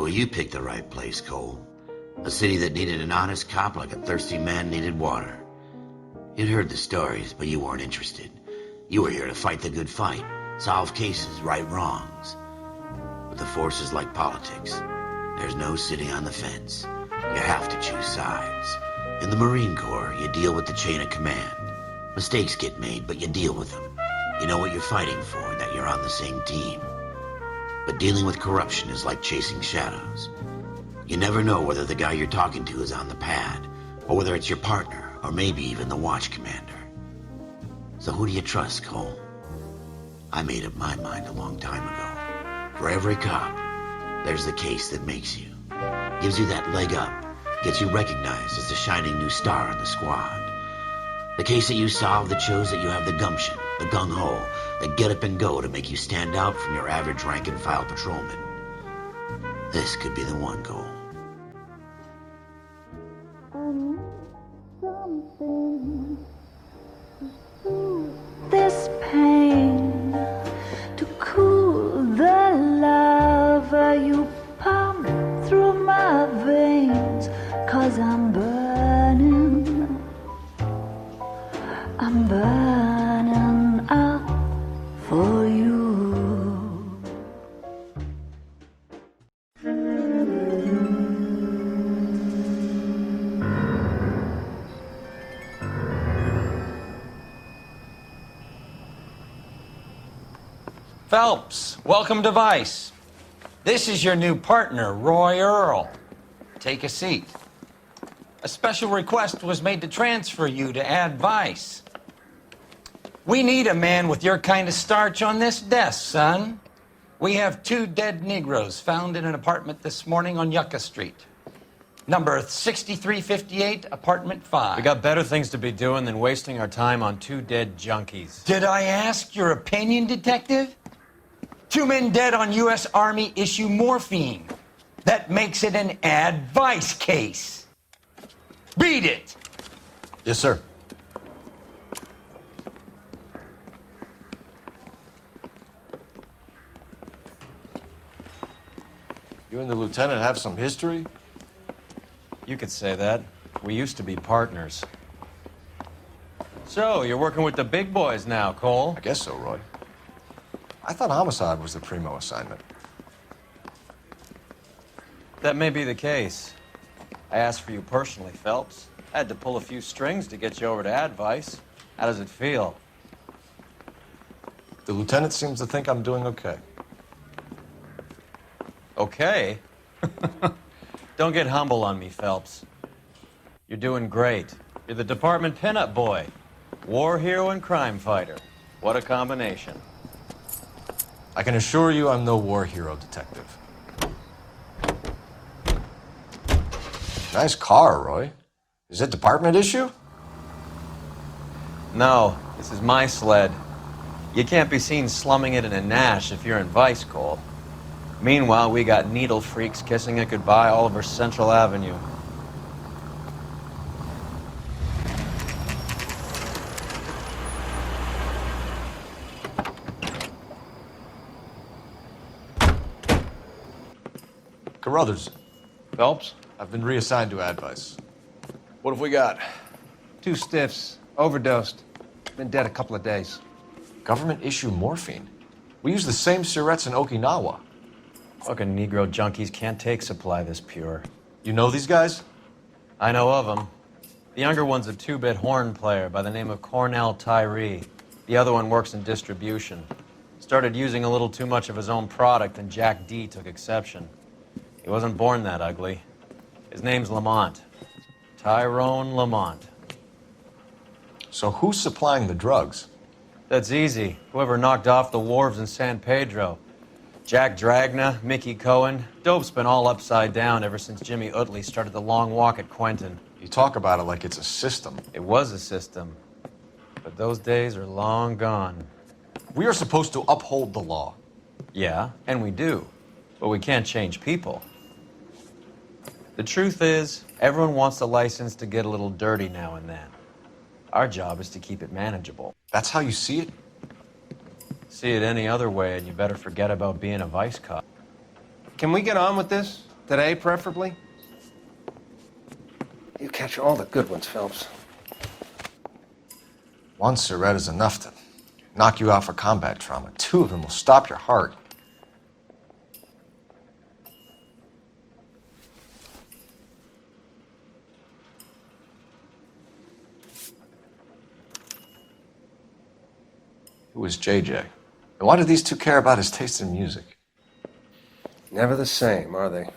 Well, you picked the right place, Cole. A city that needed an honest cop like a thirsty man needed water. You'd heard the stories, but you weren't interested. You were here to fight the good fight, solve cases, right wrongs. But the force is like politics. There's no sitting on the fence. You have to choose sides. In the Marine Corps, you deal with the chain of command. Mistakes get made, but you deal with them. You know what you're fighting for and that you're on the same team. But dealing with corruption is like chasing shadows. You never know whether the guy you're talking to is on the pad, or whether it's your partner, or maybe even the watch commander. So who do you trust, Cole? I made up my mind a long time ago. For every cop, there's the case that makes you. Gives you that leg up, gets you recognized as the shining new star in the squad. The case that you solve that shows that you have the gumption, the gung-ho, the get up and go to make you stand out from your average rank-and-file patrolman. This could be the one, Cole. This pain to cool the lava you pump through my veins, 'cause I'm burning up for you. Phelps, welcome to Vice. This is your new partner, Roy Earl. Take a seat. A special request was made to transfer you to Ad Vice. We need a man with your kind of starch on this desk, son. We have 2 dead Negroes found in an apartment this morning on Yucca Street. Number 6358, apartment 5. We got better things to be doing than wasting our time on 2 dead junkies. Did I ask your opinion, detective? 2 men dead on U.S. Army issue morphine. That makes it an Ad Vice case. Read it. Yes, sir. You and the lieutenant have some history? You could say that. We used to be partners. So, you're working with the big boys now, Cole? I guess so, Roy. I thought homicide was the primo assignment. That may be the case. I asked for you personally, Phelps. I had to pull a few strings to get you over to Ad Vice. How does it feel? The lieutenant seems to think I'm doing okay. Okay? Don't get humble on me, Phelps. You're doing great. You're the department pinup boy. War hero and crime fighter. What a combination. I can assure you I'm no war hero, detective. Nice car, Roy. Is it department issue? No, this is my sled. You can't be seen slumming it in a Nash if you're in Vice, Cole. Meanwhile, we got needle freaks kissing it goodbye all over Central Avenue. Carruthers, Phelps, I've been reassigned to Ad Vice. what have we got? 2 stiffs, overdosed, been dead a couple of days. Government issue morphine. We use the same syrettes in Okinawa. Fucking Negro junkies can't take supply this pure. You know these guys? I know of them. The younger one's a 2-bit horn player by the name of Cornell Tyree. The other one works in distribution. Started using a little too much of his own product, and Jack D took exception. He wasn't born that ugly. His name's Lamont. Tyrone Lamont. So who's supplying the drugs? That's easy. Whoever knocked off the wharves in San Pedro. Jack Dragna, Mickey Cohen. Dope's been all upside down ever since Jimmy Utley started the long walk at Quentin. You talk about it like it's a system. It was a system. But those days are long gone. We are supposed to uphold the law. Yeah, and we do. But we can't change people. The truth is, everyone wants the license to get a little dirty now and then. Our job is to keep it manageable. That's how you see it? See it any other way, and you better forget about being a vice cop. Can we get on with this? Today, preferably. You catch all the good ones, Phelps. One cigarette is enough to knock you out for combat trauma. Two of them will stop your heart. Who was JJ? And why do these two care about his taste in music? Never the same, are they?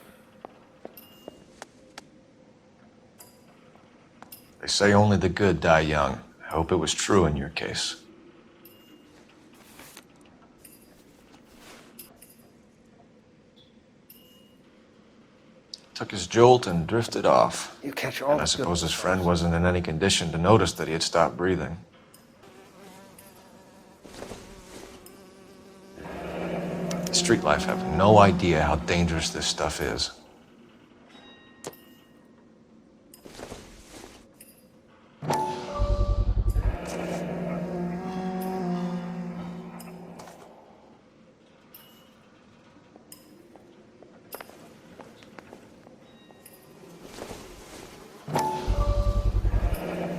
They say only the good die young. I hope it was true in your case. Took his jolt and drifted off. You catch all And the I good suppose ones, his friend Phelps. wasn't in any condition to notice that he had stopped breathing. Street life have no idea how dangerous this stuff is.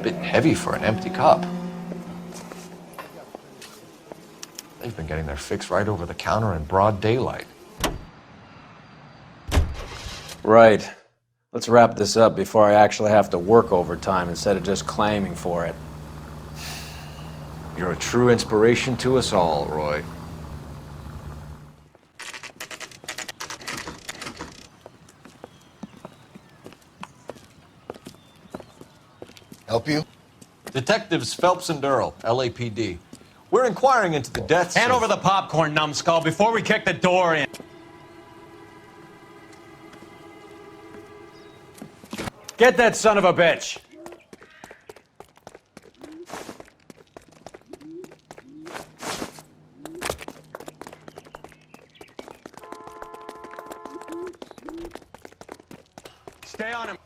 Bit heavy for an empty cup. They've been getting their fix right over the counter in broad daylight. Right. Let's wrap this up before I actually have to work overtime instead of just claiming for it. You're a true inspiration to us all, Roy. Help you? Detectives Phelps and Earl, LAPD. We're inquiring into the deaths Hand of... over the popcorn, numbskull, before we kick the door in. Get that son of a bitch! Stay on him.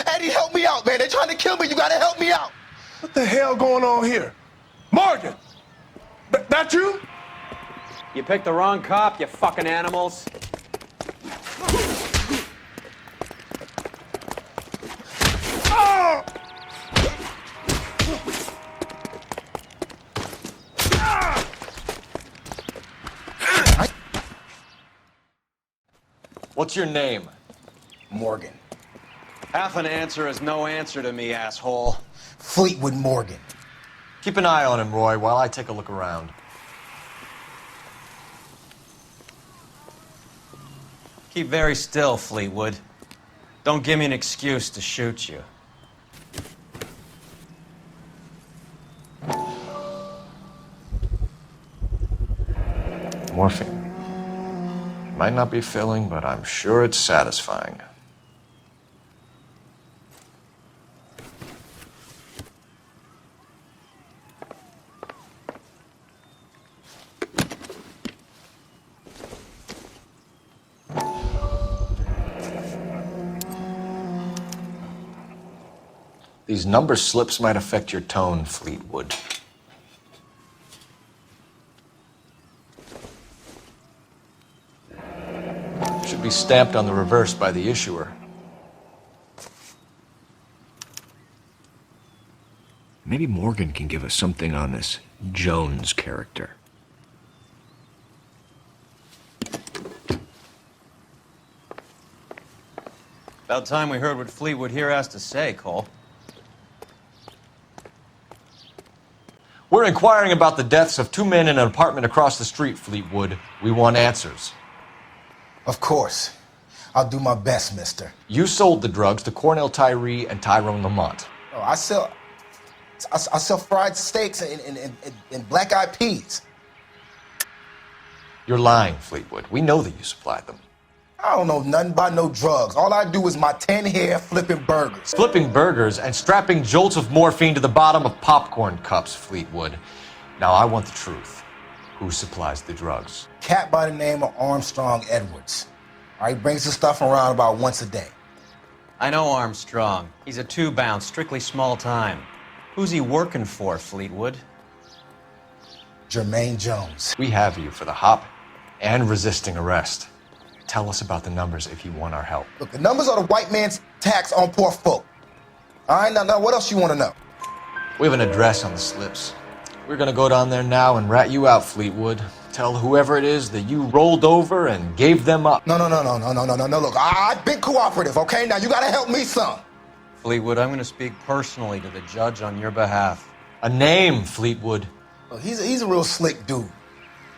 Eddie, help me out, man. They're trying to kill me. You gotta help me out. What the hell going on here? Morgan! That you? You picked the wrong cop, you fucking animals. Oh! What's your name? Morgan. Half an answer is no answer to me, asshole. Fleetwood Morgan. Keep an eye on him, Roy, while I take a look around. Keep very still, Fleetwood. Don't give me an excuse to shoot you. Morphine. Might not be filling, but I'm sure it's satisfying. These number slips might affect your tone, Fleetwood. Should be stamped on the reverse by the issuer. Maybe Morgan can give us something on this Jones character. About time we heard what Fleetwood here has to say, Cole. We're inquiring about the deaths of two men in an apartment across the street, Fleetwood. We want answers. Of course. I'll do my best, mister. You sold the drugs to Cornell Tyree and Tyrone Lamont. Oh, I sell fried steaks and black-eyed peas. You're lying, Fleetwood. We know that you supplied them. I don't know nothing about no drugs. All I do is my 10 hair flipping burgers. Flipping burgers and strapping jolts of morphine to the bottom of popcorn cups, Fleetwood. Now, I want the truth. Who supplies the drugs? Cat by the name of Armstrong Edwards. All right, brings the stuff around about once a day. I know Armstrong. He's a two-bound, strictly small time. Who's he working for, Fleetwood? Jermaine Jones. We have you for the hop and resisting arrest. Tell us about the numbers if you want our help. Look, the numbers are the white man's tax on poor folk. All right, now what else you want to know? We have an address on the slips. We're gonna go down there now and rat you out, Fleetwood. Tell whoever it is that you rolled over and gave them up. No. Look, I've been cooperative, okay? Now you gotta help me some. Fleetwood, I'm going to speak personally to the judge on your behalf. A name, Fleetwood. Look, he's a real slick dude.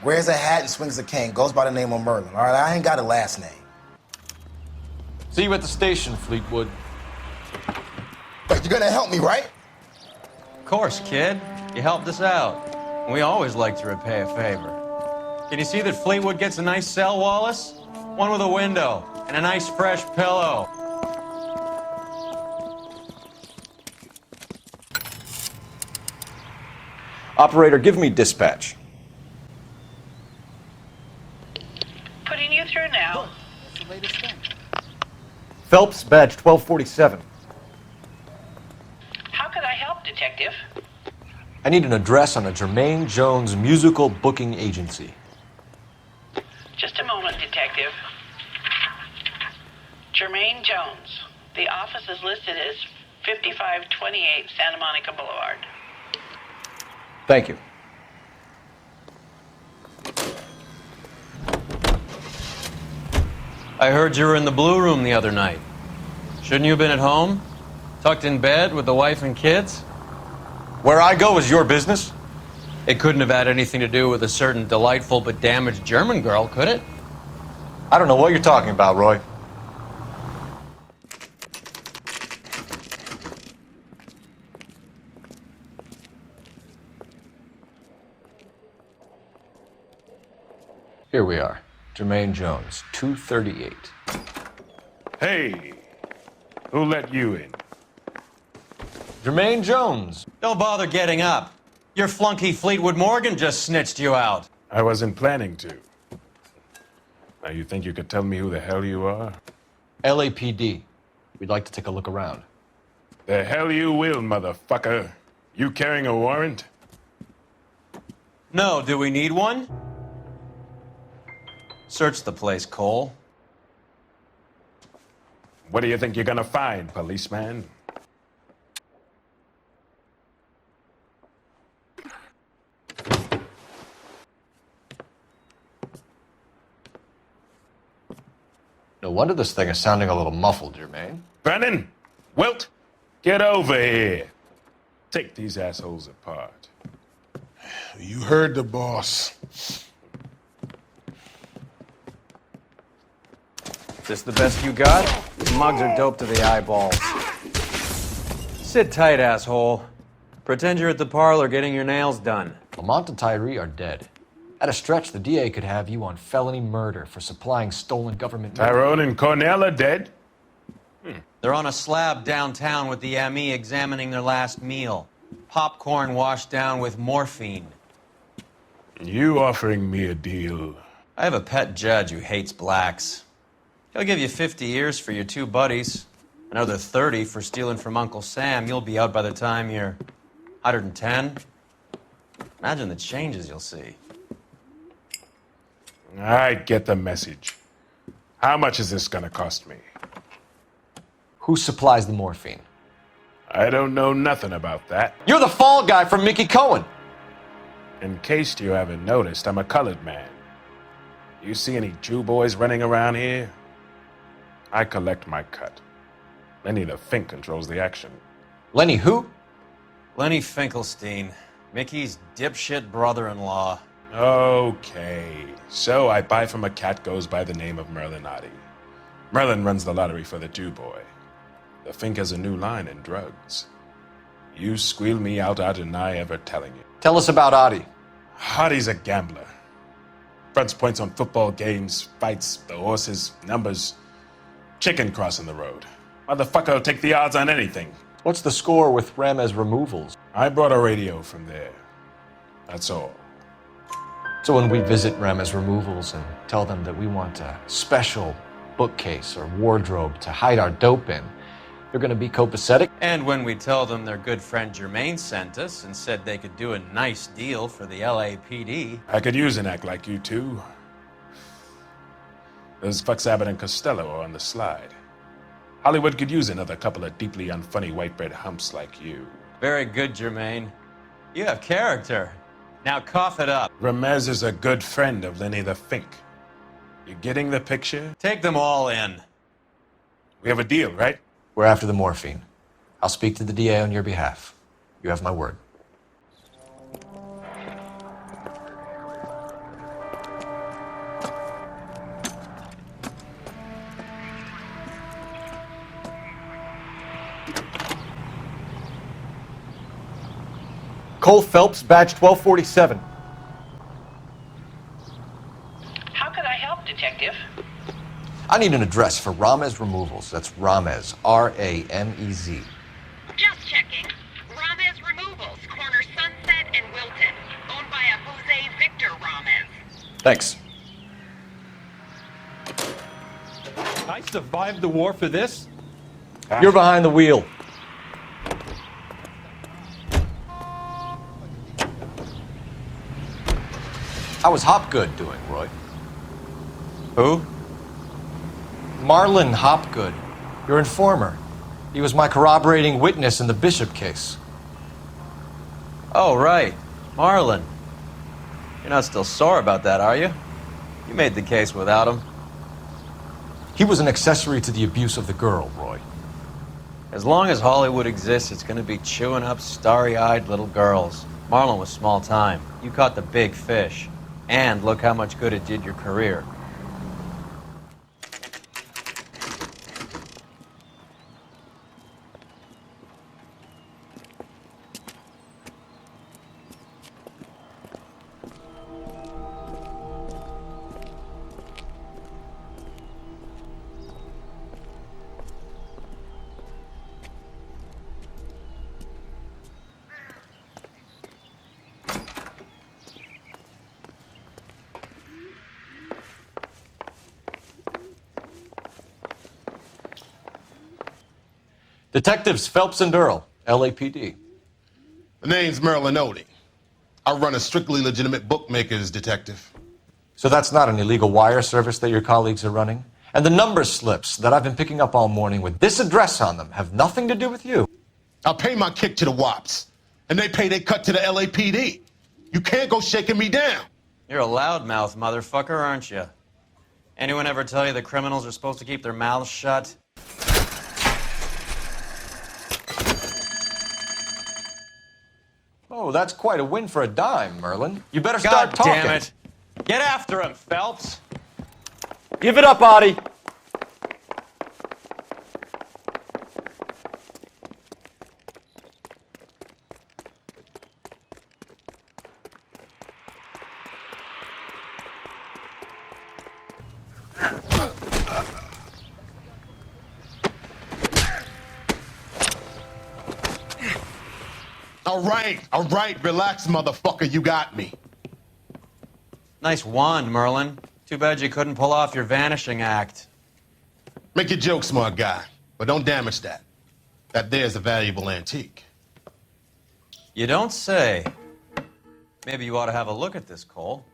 Wears a hat and swings a cane. Goes by the name of Merlin. All right, I ain't got a last name. See you at the station, Fleetwood. But you're gonna help me, right? Of course, kid. You helped us out. We always like to repay a favor. Can you see that Fleetwood gets a nice cell, Wallace? One with a window and a nice fresh pillow. Operator, give me dispatch. Putting you through now. What's the latest thing? Phelps, badge 1247. How could I help, Detective? I need an address on a Jermaine Jones musical booking agency. Just a moment, Detective. Jermaine Jones. The office is listed as 5528 Santa Monica Boulevard. Thank you. I heard you were in the Blue Room the other night. Shouldn't you have been at home? Tucked in bed with the wife and kids? Where I go is your business? It couldn't have had anything to do with a certain delightful but damaged German girl, could it? I don't know what you're talking about, Roy. Here we are. Jermaine Jones, 238. Hey, who let you in? Jermaine Jones. Don't bother getting up. Your flunky Fleetwood Morgan just snitched you out. I wasn't planning to. Now you think you could tell me who the hell you are? LAPD. We'd like to take a look around. The hell you will, motherfucker. You carrying a warrant? No, do we need one? Search the place, Cole. What do you think you're gonna find, policeman? No wonder this thing is sounding a little muffled, Jermaine. Brennan! Wilt! Get over here! Take these assholes apart. You heard the boss. Is this the best you got? These mugs are dope to the eyeballs. Sit tight, asshole. Pretend you're at the parlor getting your nails done. Lamont and Tyree are dead. At a stretch, the DA could have you on felony murder for supplying stolen government... Tyrone and Cornell are dead? They're on a slab downtown with the ME examining their last meal. Popcorn washed down with morphine. You offering me a deal? I have a pet judge who hates blacks. He'll give you 50 years for your two buddies. Another 30 for stealing from Uncle Sam. You'll be out by the time you're 110. Imagine the changes you'll see. I get the message. How much is this gonna cost me? Who supplies the morphine? I don't know nothing about that. You're the fall guy from Mickey Cohen. In case you haven't noticed, I'm a colored man. You see any Jew boys running around here? I collect my cut. Lenny the Fink controls the action. Lenny who? Lenny Finkelstein, Mickey's dipshit brother-in-law. Okay, so I buy from a cat goes by the name of Merlinotti. Merlin runs the lottery for the Jew boy. The Fink has a new line in drugs. You squeal me out, I deny ever telling you. Tell us about Adi. Hardy's a gambler. Fronts points on football games, fights, the horses, numbers. Chicken crossing the road. Motherfucker will take the odds on anything. What's the score with Ramez removals? I brought a radio from there. That's all. So when we visit Ramez removals and tell them that we want a special bookcase or wardrobe to hide our dope in, They're gonna be copacetic. And when we tell them their good friend Jermaine sent us and said they could do a nice deal for the LAPD. I could use an act like you two. Those fucks Abbott and Costello are on the slide. Hollywood could use another couple of deeply unfunny white bread humps like you. Very good, Jermaine. You have character. Now cough it up. Ramez is a good friend of Lenny the Fink. You getting the picture? Take them all in. We have a deal, right? We're after the morphine. I'll speak to the DA on your behalf. You have my word. Cole Phelps, badge 1247. How could I help, Detective? I need an address for Ramez Removals. That's Ramez, R-A-M-E-Z. Just checking. Ramez Removals, corner Sunset and Wilton. Owned by a Jose Victor Ramez. Thanks. I survived the war for this? You're behind the wheel. How was Hopgood doing, Roy? Who? Marlon Hopgood, your informer. He was my corroborating witness in the Bishop case. Oh, right. Marlon. You're not still sore about that, are you? You made the case without him. He was an accessory to the abuse of the girl, Roy. As long as Hollywood exists, it's gonna be chewing up starry-eyed little girls. Marlon was small time. You caught the big fish. And look how much good it did your career. Detectives Phelps and Earl, LAPD. The name's Merlin Odie. I run a strictly legitimate bookmaker's detective. So that's not an illegal wire service that your colleagues are running? And the number slips that I've been picking up all morning with this address on them have nothing to do with you? I pay my kick to the WAPs, and they pay their cut to the LAPD. You can't go shaking me down. You're a loudmouth motherfucker, aren't you? Anyone ever tell you the criminals are supposed to keep their mouths shut? Oh, that's quite a win for a dime, Merlin. You better start talking. God damn it. Get after him, Phelps. Give it up, Audie. All right, relax, motherfucker, you got me. Nice wand, Merlin. Too bad you couldn't pull off your vanishing act. Make your joke, smart guy, but don't damage that. That there's a valuable antique. You don't say. Maybe you ought to have a look at this, Cole.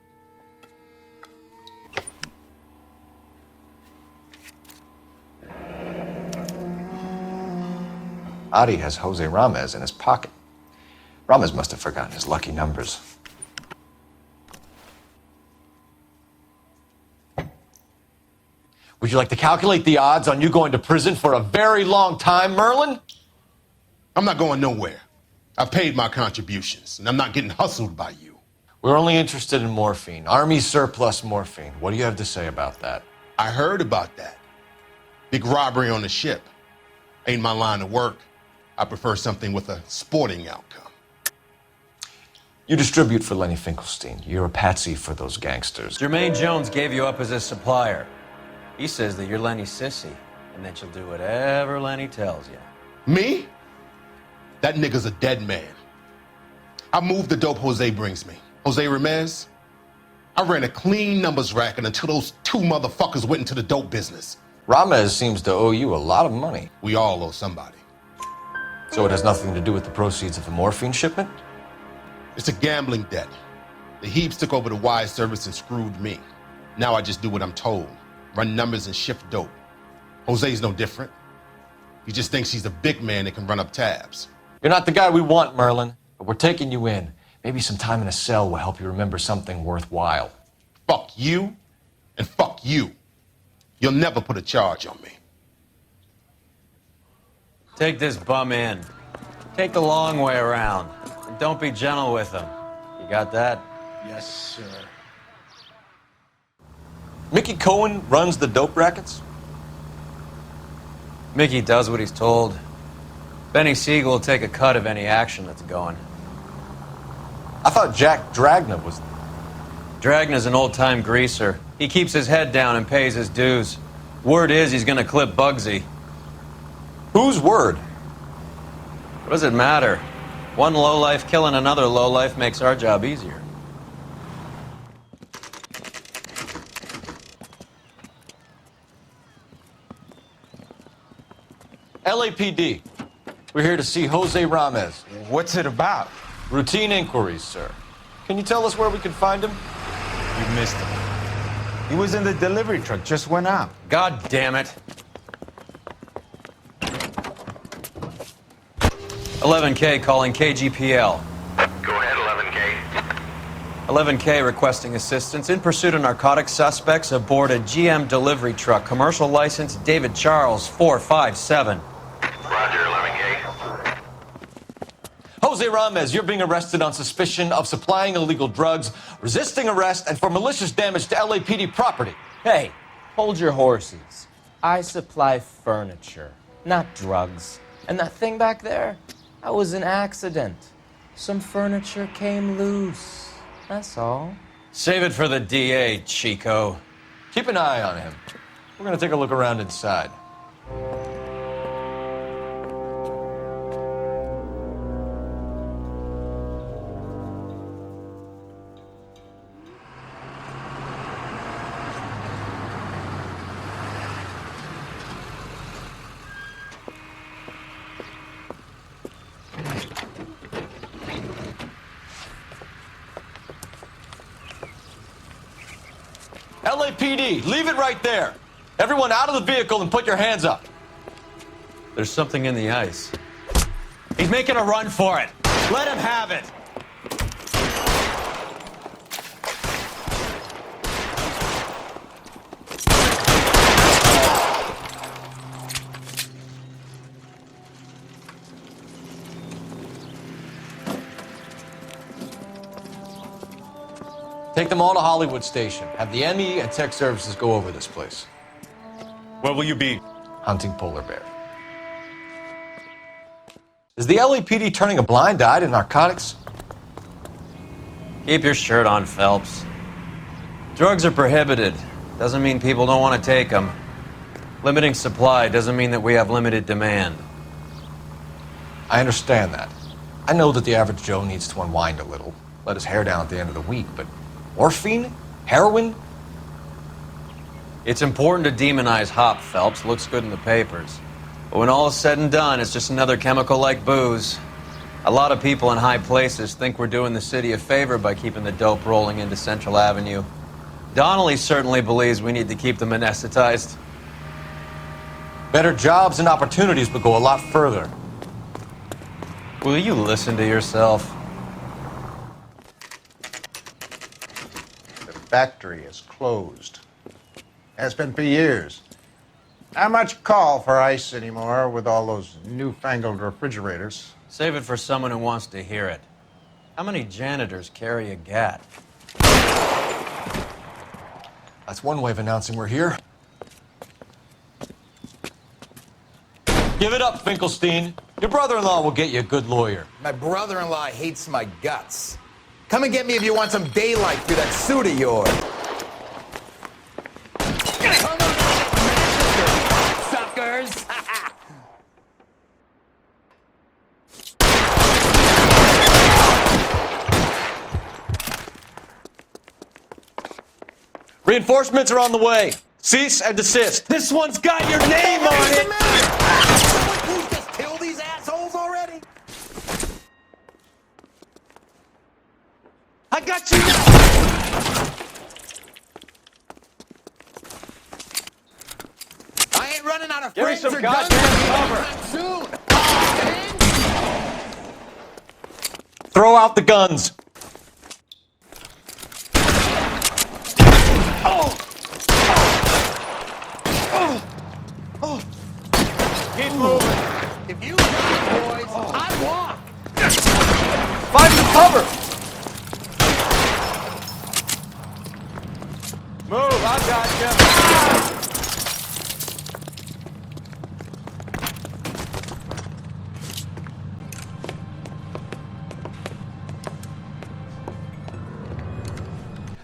Audie has Jose Ramez in his pocket. Ramez must have forgotten his lucky numbers. Would you like to calculate the odds on you going to prison for a very long time, Merlin? I'm not going nowhere. I've paid my contributions, and I'm not getting hustled by you. We're only interested in morphine. Army surplus morphine. What do you have to say about that? I heard about that. Big robbery on the ship. Ain't my line of work. I prefer something with a sporting outcome. You distribute for Lenny Finkelstein. You're a patsy for those gangsters. Jermaine Jones gave you up as his supplier. He says that you're Lenny's sissy, and that you'll do whatever Lenny tells you. Me? That nigga's a dead man. I moved the dope Jose brings me. Jose Ramez? I ran a clean numbers racket until those two motherfuckers went into the dope business. Ramez seems to owe you a lot of money. We all owe somebody. So it has nothing to do with the proceeds of the morphine shipment? It's a gambling debt. The Heaps took over the wire service and screwed me. Now I just do what I'm told. Run numbers and shift dope. Jose's no different. He just thinks he's a big man that can run up tabs. You're not the guy we want, Merlin, but we're taking you in. Maybe some time in a cell will help you remember something worthwhile. Fuck you, and fuck you. You'll never put a charge on me. Take this bum in. Take the long way around. And don't be gentle with him. You got that? Yes, sir. Mickey Cohen runs the dope rackets? Mickey does what he's told. Benny Siegel will take a cut of any action that's going. I thought Jack Dragna was... Dragna's an old-time greaser. He keeps his head down and pays his dues. Word is he's gonna clip Bugsy. Whose word? What does it matter? One lowlife killing another lowlife makes our job easier. LAPD. We're here to see Jose Ramez. What's it about? Routine inquiries, sir. Can you tell us where we can find him? You missed him. He was in the delivery truck, just went out. God damn it. 11K calling KGPL. Go ahead, 11K. 11K requesting assistance in pursuit of narcotic suspects aboard a GM delivery truck. Commercial license David Charles 457. Roger, 11K. Jose Ramez, you're being arrested on suspicion of supplying illegal drugs, resisting arrest, and for malicious damage to LAPD property. Hey, hold your horses. I supply furniture, not drugs. And that thing back there, that was an accident. Some furniture came loose. That's all. Save it for the DA, Chico. Keep an eye on him. We're gonna take a look around inside. LAPD, leave it right there. Everyone out of the vehicle and put your hands up. There's something in the ice. He's making a run for it. Let him have it. Take them all to Hollywood Station. Have the ME and tech services go over this place. Where will you be? Hunting polar bear. Is the LAPD turning a blind eye to narcotics? Keep your shirt on, Phelps. Drugs are prohibited. Doesn't mean people don't want to take them. Limiting supply doesn't mean that we have limited demand. I understand that. I know that the average Joe needs to unwind a little, let his hair down at the end of the week, but morphine? Heroin? It's important to demonize hop, Phelps. Looks good in the papers. But when all is said and done, it's just another chemical like booze. A lot of people in high places think we're doing the city a favor by keeping the dope rolling into Central Avenue. Donnelly certainly believes we need to keep them anesthetized. Better jobs and opportunities would go a lot further. Will you listen to yourself? The factory is closed. Has been for years. Not much call for ice anymore with all those newfangled refrigerators. Save it for someone who wants to hear it. How many janitors carry a gat? That's one way of announcing we're here. Give it up, Finkelstein. Your brother-in-law will get you a good lawyer. My brother-in-law hates my guts. Come and get me if you want some daylight through that suit of yours. Come on, suckers! Reinforcements are on the way. Cease and desist. This one's got your name on it. Who's just killed these assholes already? I got you. I ain't running out of Give me friends some or guns goddamn cover. soon. Throw out the guns. Keep moving. If you die, boys, I walk. Find some cover. Move, I got you.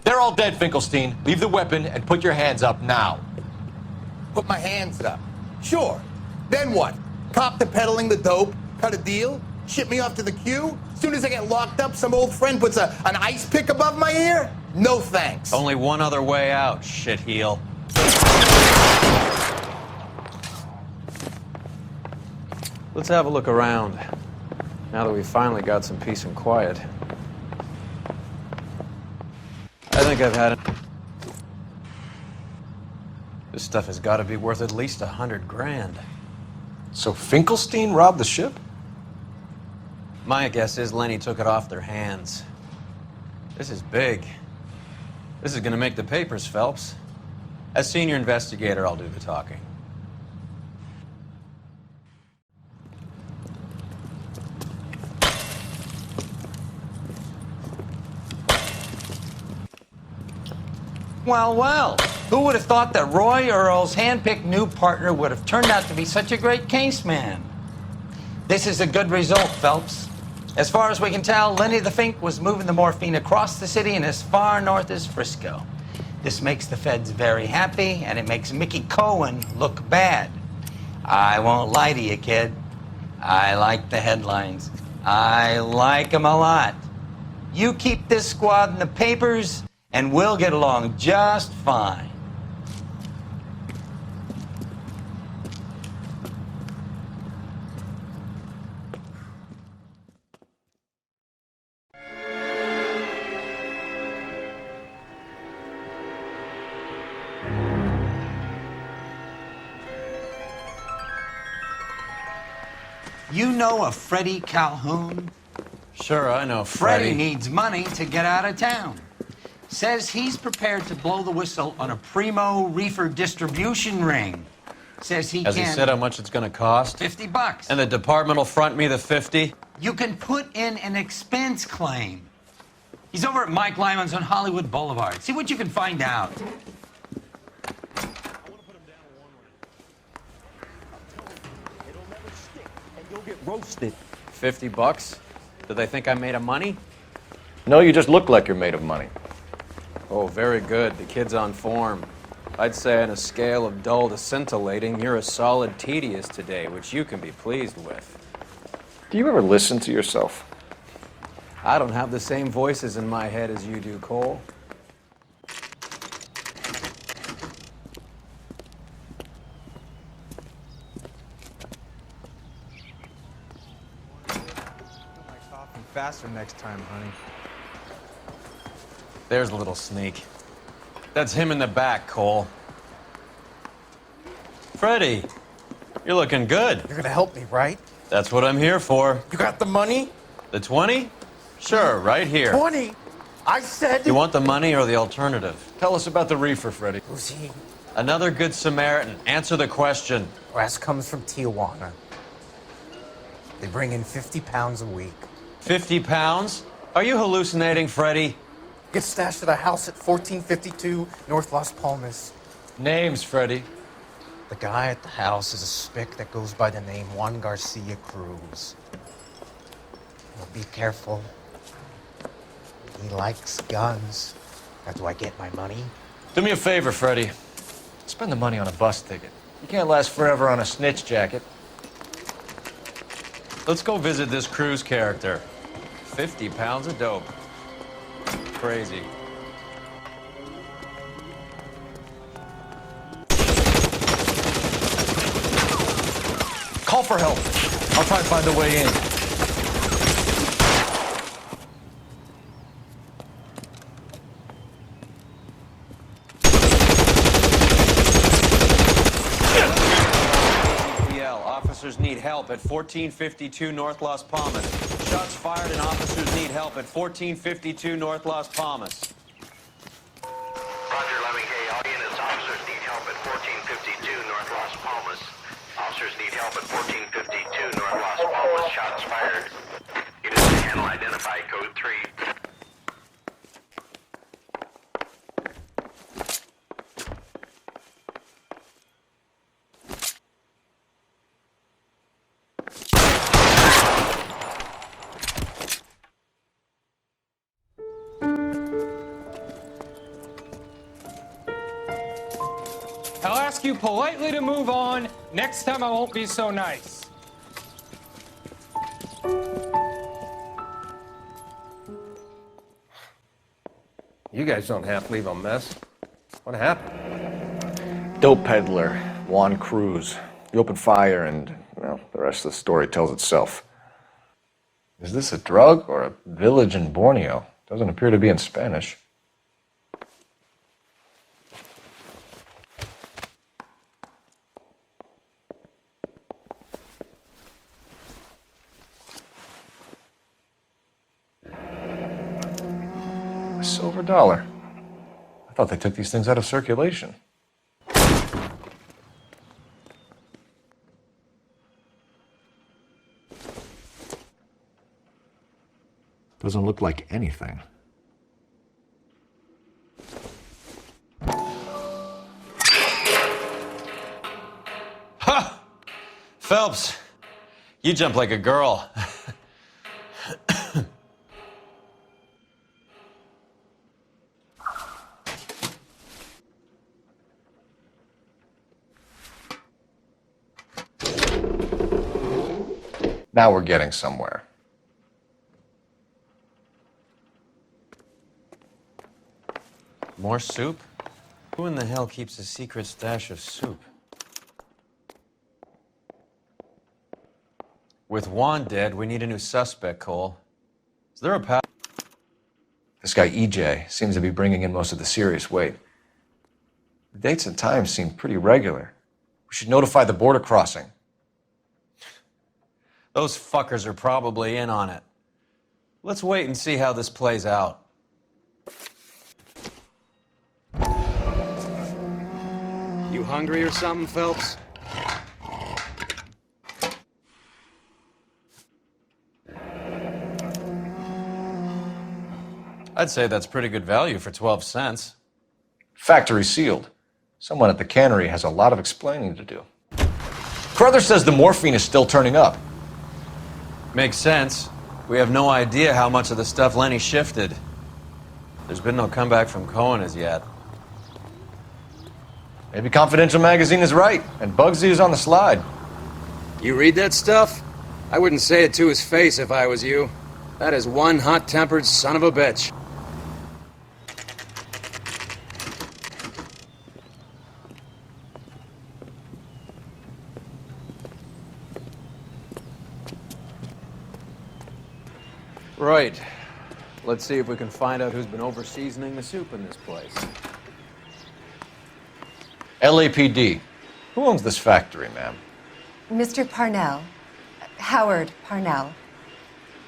They're all dead, Finkelstein. Leave the weapon and put your hands up now. Put my hands up. Sure. Then what? Cop to peddling the dope? Cut a deal? Ship me off to the queue? Soon as I get locked up, some old friend puts an ice pick above my ear? No thanks. Only one other way out, shitheel. Let's have a look around. Now that we've finally got some peace and quiet. I think I've had it. This stuff has got to be worth at least 100 grand. So Finkelstein robbed the ship? My guess is Lenny took it off their hands. This is big. This is gonna make the papers, Phelps. As senior investigator, I'll do the talking. Well, well, who would have thought that Roy Earl's hand-picked new partner would have turned out to be such a great caseman? This is a good result, Phelps. As far as we can tell, Lenny the Fink was moving the morphine across the city and as far north as Frisco. This makes the feds very happy, and it makes Mickey Cohen look bad. I won't lie to you, kid. I like the headlines. I like them a lot. You keep this squad in the papers, and we'll get along just fine. You know a Freddie Calhoun? Sure, I know Freddie needs money to get out of town. Says he's prepared to blow the whistle on a primo reefer distribution ring. Says he Has can... he said how much it's gonna cost? $50. And the department will front me the 50? You can put in an expense claim. He's over at Mike Lyman's on Hollywood Boulevard. See what you can find out. Get roasted. $50? Do they think I'm made of money? No, you just look like you're made of money. Oh, very good. The kid's on form. I'd say on a scale of dull to scintillating, you're a solid tedious today, which you can be pleased with. Do you ever listen to yourself? I don't have the same voices in my head as you do, Cole. Faster next time, honey. There's a little sneak. That's him in the back, Cole. Freddie, you're looking good. You're gonna help me, right? That's what I'm here for. You got the money? The 20? Sure, right here. 20? I said... You want the money or the alternative? Tell us about the reefer, Freddie. Who's he? Another good Samaritan. Answer the question. Brass comes from Tijuana. They bring in 50 pounds a week. 50 pounds? Are you hallucinating, Freddie? Gets stashed at a house at 1452 North Las Palmas. Names, Freddie. The guy at the house is a spick that goes by the name Juan Garcia Cruz. Well, be careful. He likes guns. How do I get my money? Do me a favor, Freddie. Spend the money on a bus ticket. You can't last forever on a snitch jacket. Let's go visit this Cruz character. 50 pounds of dope. Crazy. Call for help. I'll try and find a way in. Officers need help at 1452 North Las Palmas. Shots fired and officers need help at 1452 North Las Palmas. Roger, 11K. All units, officers need help at 1452 North Las Palmas. Officers need help at 1452 North Las Palmas. Shots fired. Units to handle identify code 3. I'll ask you politely to move on. Next time I won't be so nice. You guys don't have to leave a mess. What happened? Dope peddler, Juan Cruz. He opened fire and, well, the rest of the story tells itself. Is this a drug or a village in Borneo? Doesn't appear to be in Spanish. Silver dollar. I thought they took these things out of circulation. Doesn't look like anything. Ha! Phelps, you jump like a girl. Now we're getting somewhere. More soup? Who in the hell keeps a secret stash of soup? With Juan dead, we need a new suspect, Cole. Is there a path? This guy EJ seems to be bringing in most of the serious weight. The dates and times seem pretty regular. We should notify the border crossing. Those fuckers are probably in on it. Let's wait and see how this plays out. You hungry or something, Phelps? I'd say that's pretty good value for 12 cents. Factory sealed. Someone at the cannery has a lot of explaining to do. Carruthers says the morphine is still turning up. Makes sense. We have no idea how much of the stuff Lenny shifted. There's been no comeback from Cohen as yet. Maybe Confidential Magazine is right, and Bugsy is on the slide. You read that stuff? I wouldn't say it to his face if I was you. That is one hot-tempered son of a bitch. Right. Let's see if we can find out who's been over-seasoning the soup in this place. LAPD. Who owns this factory, ma'am? Mr. Parnell. Howard Parnell.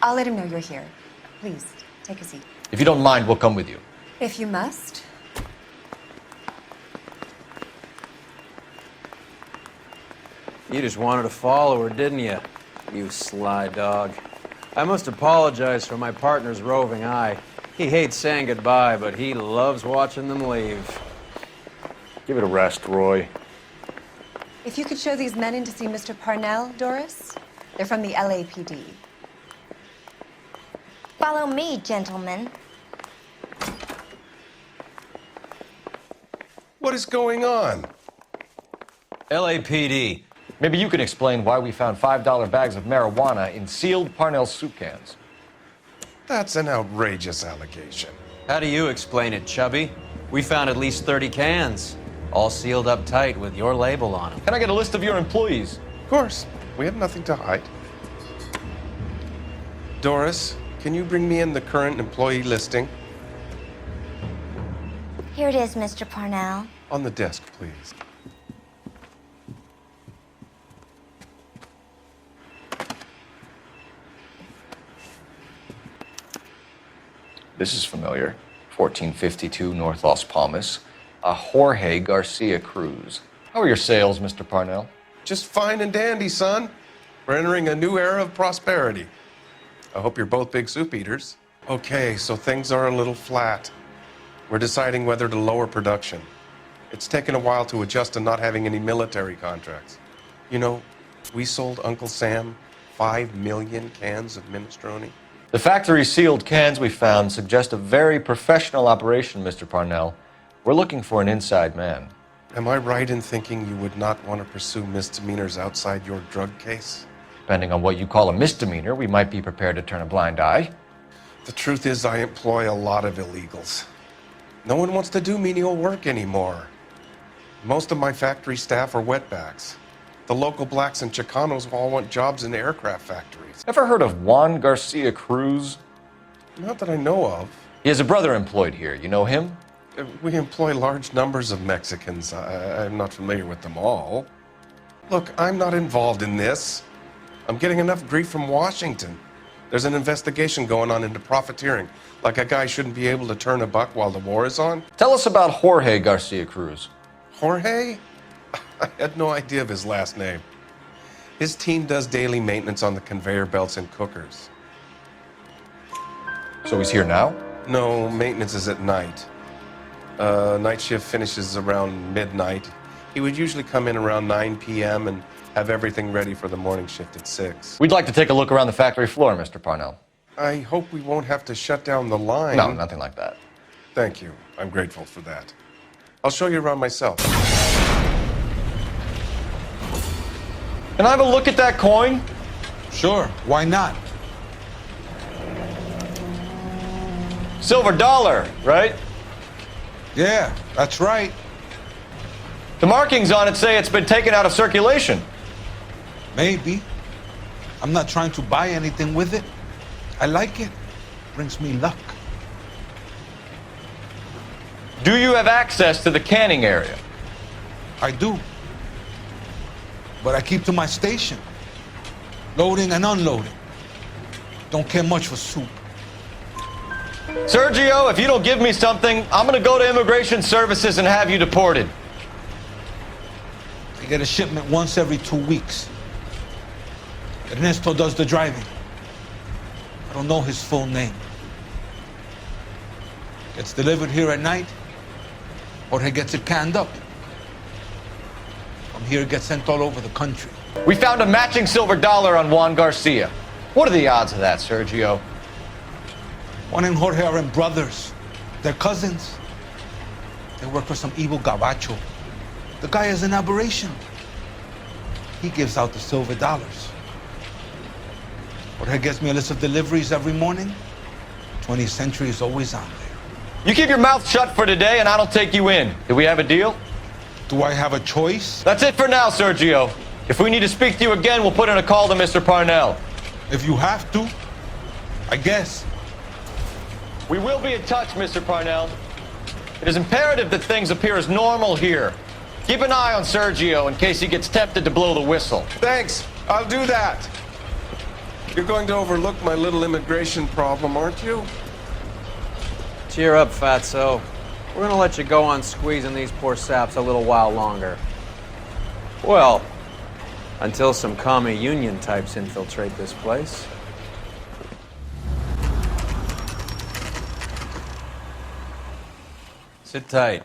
I'll let him know you're here. Please, take a seat. If you don't mind, we'll come with you. If you must. You just wanted to follow her, didn't you? You sly dog. I must apologize for my partner's roving eye. He hates saying goodbye, but he loves watching them leave. Give it a rest, Roy. If you could show these men in to see Mr. Parnell, Doris. They're from the LAPD. Follow me, gentlemen. What is going on? LAPD. Maybe you can explain why we found $5 bags of marijuana in sealed Parnell soup cans. That's an outrageous allegation. How do you explain it, Chubby? We found at least 30 cans, all sealed up tight with your label on them. Can I get a list of your employees? Of course. We have nothing to hide. Doris, can you bring me in the current employee listing? Here it is, Mr. Parnell. On the desk, please. This is familiar. 1452 North Las Palmas. A Jorge Garcia cruise. How are your sales, Mr. Parnell? Just fine and dandy, son. We're entering a new era of prosperity. I hope you're both big soup eaters. Okay, so things are a little flat. We're deciding whether to lower production. It's taken a while to adjust to not having any military contracts. You know, we sold Uncle Sam 5 million cans of minestrone. The factory-sealed cans we found suggest a very professional operation, Mr. Parnell. We're looking for an inside man. Am I right in thinking you would not want to pursue misdemeanors outside your drug case? Depending on what you call a misdemeanor, we might be prepared to turn a blind eye. The truth is, I employ a lot of illegals. No one wants to do menial work anymore. Most of my factory staff are wetbacks. The local blacks and Chicanos all want jobs in aircraft factories. Ever heard of Juan Garcia Cruz? Not that I know of. He has a brother employed here. You know him? We employ large numbers of Mexicans. I'm not familiar with them all. Look, I'm not involved in this. I'm getting enough grief from Washington. There's an investigation going on into profiteering. Like a guy shouldn't be able to turn a buck while the war is on. Tell us about Jorge Garcia Cruz. Jorge? I had no idea of his last name. His team does daily maintenance on the conveyor belts and cookers. So he's here now? No, maintenance is at night. Night shift finishes around midnight. He would usually come in around 9 p.m. and have everything ready for the morning shift at 6. We'd like to take a look around the factory floor, Mr. Parnell. I hope we won't have to shut down the line. No, nothing like that. Thank you. I'm grateful for that. I'll show you around myself. Can I have a look at that coin? Sure, why not? Silver dollar, right? Yeah, that's right. The markings on it say it's been taken out of circulation. Maybe. I'm not trying to buy anything with it. I like it. Brings me luck. Do you have access to the canning area? I do. But I keep to my station. Loading and unloading. Don't care much for soup. Sergio, if you don't give me something, I'm gonna go to Immigration Services and have you deported. I get a shipment once every 2 weeks. Ernesto does the driving. I don't know his full name. Gets delivered here at night, or he gets it canned up. From here, it gets sent all over the country. We found a matching silver dollar on Juan Garcia. What are the odds of that, Sergio? Juan and Jorge are brothers. They're cousins. They work for some evil gabacho. The guy is an aberration. He gives out the silver dollars. Jorge gets me a list of deliveries every morning. 20th Century is always on there. You keep your mouth shut for today and I don't take you in. Do we have a deal? Do I have a choice? That's it for now, Sergio. If we need to speak to you again, we'll put in a call to Mr. Parnell. If you have to, I guess. We will be in touch, Mr. Parnell. It is imperative that things appear as normal here. Keep an eye on Sergio in case he gets tempted to blow the whistle. Thanks. I'll do that. You're going to overlook my little immigration problem, aren't you? Cheer up, fatso. We're gonna let you go on squeezing these poor saps a little while longer. Well, until some commie union types infiltrate this place. Sit tight.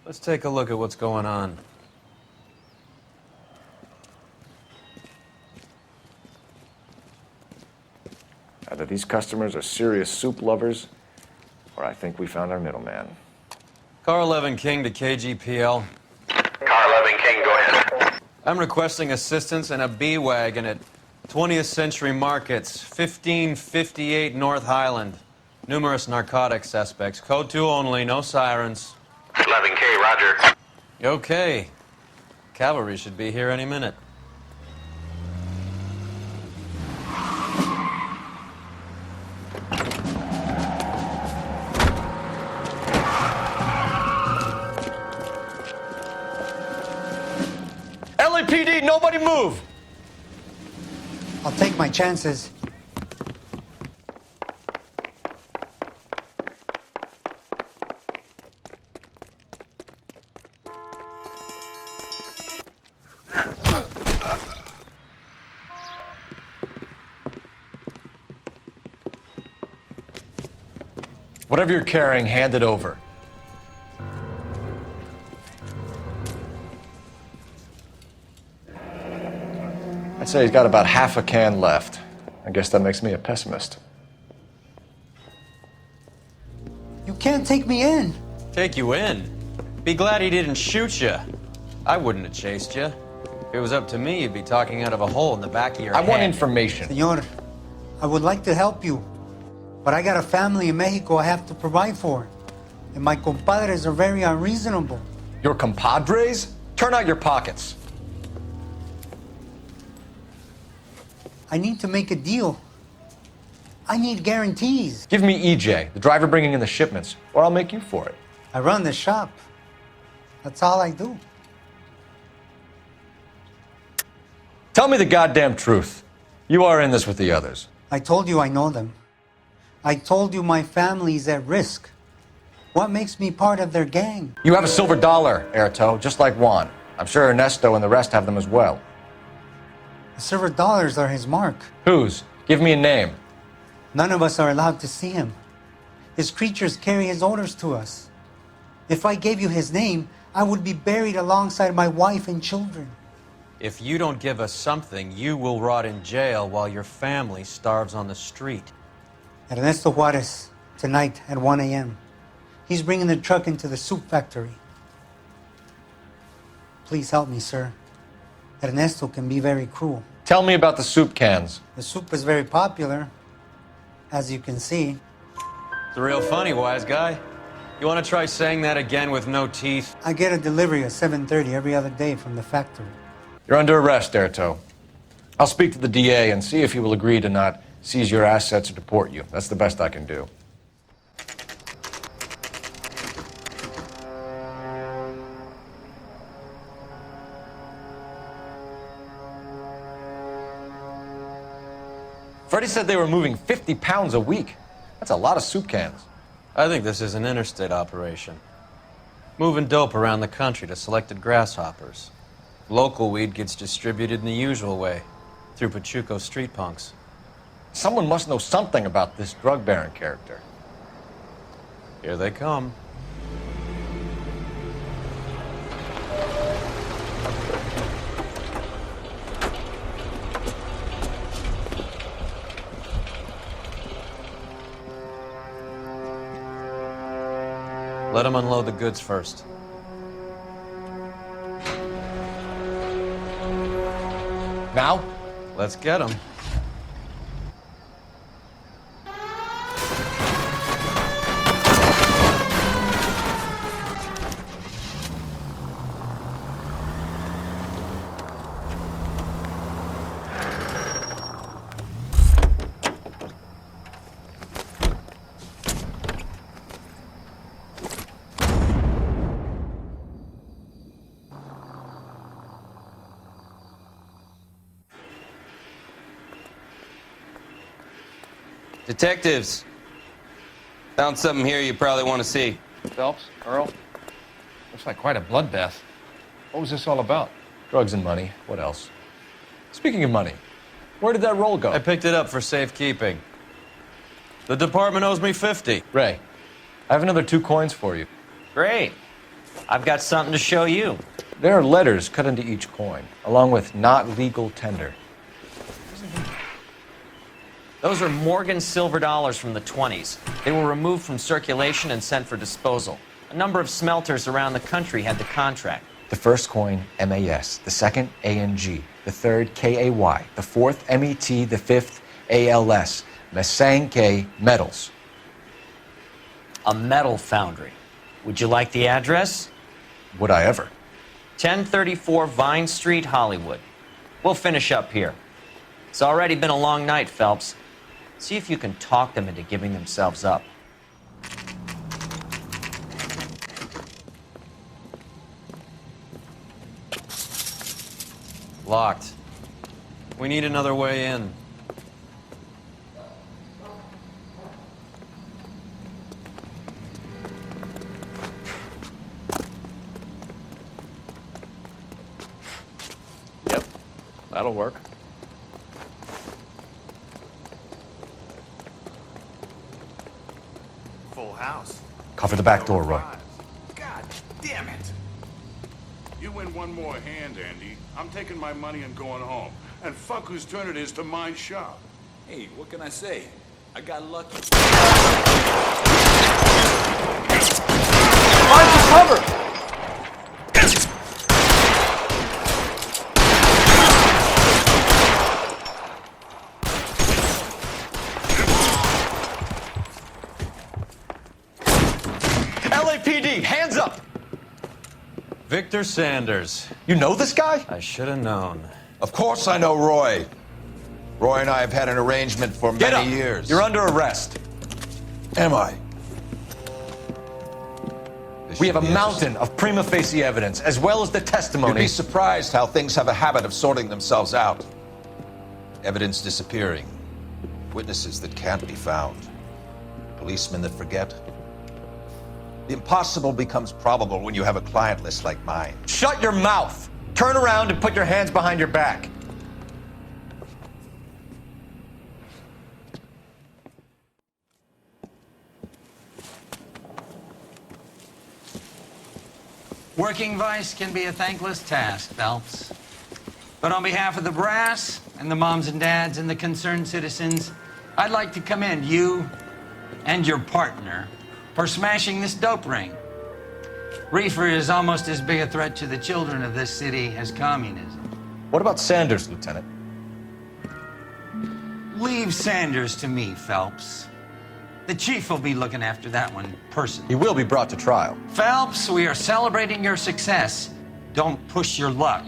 Let's take a look at what's going on. Either these customers are serious soup lovers, or I think we found our middleman. Car 11 King to KGPL. Car 11 King, go ahead. I'm requesting assistance in a B-Wagon at 20th Century Markets, 1558 North Highland. Numerous narcotic suspects. Code 2 only, no sirens. 11K, roger. Okay. Cavalry should be here any minute. LAPD, nobody move! I'll take my chances. Whatever you're carrying, hand it over. I'd say he's got about half a can left. I guess that makes me a pessimist. You can't take me in. Take you in? Be glad he didn't shoot you. I wouldn't have chased you. If it was up to me, you'd be talking out of a hole in the back of your head. I want information. Senor, I would like to help you, but I got a family in Mexico I have to provide for. And my compadres are very unreasonable. Your compadres? Turn out your pockets. I need to make a deal. I need guarantees. Give me EJ, the driver bringing in the shipments, or I'll make you for it. I run the shop. That's all I do. Tell me the goddamn truth. You are in this with the others. I told you I know them. I told you my family's at risk. What makes me part of their gang? You have a silver dollar, Erto, just like Juan. I'm sure Ernesto and the rest have them as well. The silver dollars are his mark. Whose? Give me a name. None of us are allowed to see him. His creatures carry his orders to us. If I gave you his name, I would be buried alongside my wife and children. If you don't give us something, you will rot in jail while your family starves on the street. Ernesto Juarez, tonight at 1 a.m. He's bringing the truck into the soup factory. Please help me, sir. Ernesto can be very cruel. Tell me about the soup cans. The soup is very popular, as you can see. It's real funny, wise guy. You want to try saying that again with no teeth? I get a delivery at 7:30 every other day from the factory. You're under arrest, Erto. I'll speak to the DA and see if he will agree to not seize your assets or deport you. That's the best I can do. Freddie said they were moving 50 pounds a week. That's a lot of soup cans. I think this is an interstate operation. Moving dope around the country to selected grasshoppers. Local weed gets distributed in the usual way, through Pachuco street punks. Someone must know something about this drug baron character. Here they come. Let them unload the goods first. Now? Let's get them. Detectives, found something here you probably want to see. Phelps, Earl, looks like quite a bloodbath. What was this all about? Drugs and money. What else? Speaking of money, where did that roll go? I picked it up for safekeeping. The department owes me 50. Ray, I have another 2 coins for you. Great. I've got something to show you. There are letters cut into each coin, along with not legal tender. Those are Morgan silver dollars from the 20s. They were removed from circulation and sent for disposal. A number of smelters around the country had the contract. The first coin, MAS. The second, ANG. The third, KAY. The fourth, MET. The fifth, ALS. Masanke Metals. A metal foundry. Would you like the address? Would I ever? 1034 Vine Street, Hollywood. We'll finish up here. It's already been a long night, Phelps. See if you can talk them into giving themselves up. Locked. We need another way in. Yep, that'll work. Full house. Cover the back door, Roy. God damn it. You win one more hand, Andy. I'm taking my money and going home. And fuck whose turn it is to mind shop. Hey, what can I say? I got lucky. Find some cover! LAPD, hands up! Victor Sanders. You know this guy? I should have known. Of course I know Roy. Roy and I have had an arrangement for Get many up. years. You're under arrest. Am I? We have a mountain of prima facie evidence, as well as the testimony. You'd be surprised how things have a habit of sorting themselves out. Evidence disappearing. Witnesses that can't be found. Policemen that forget. The impossible becomes probable when you have a client list like mine. Shut your mouth! Turn around and put your hands behind your back. Working vice can be a thankless task, Phelps. But on behalf of the brass and the moms and dads and the concerned citizens, I'd like to commend you and your partner for smashing this dope ring. Reefer is almost as big a threat to the children of this city as communism. What about Sanders, Lieutenant? Leave Sanders to me, Phelps. The chief will be looking after that one personally. He will be brought to trial. Phelps, we are celebrating your success. Don't push your luck.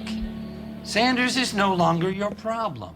Sanders is no longer your problem.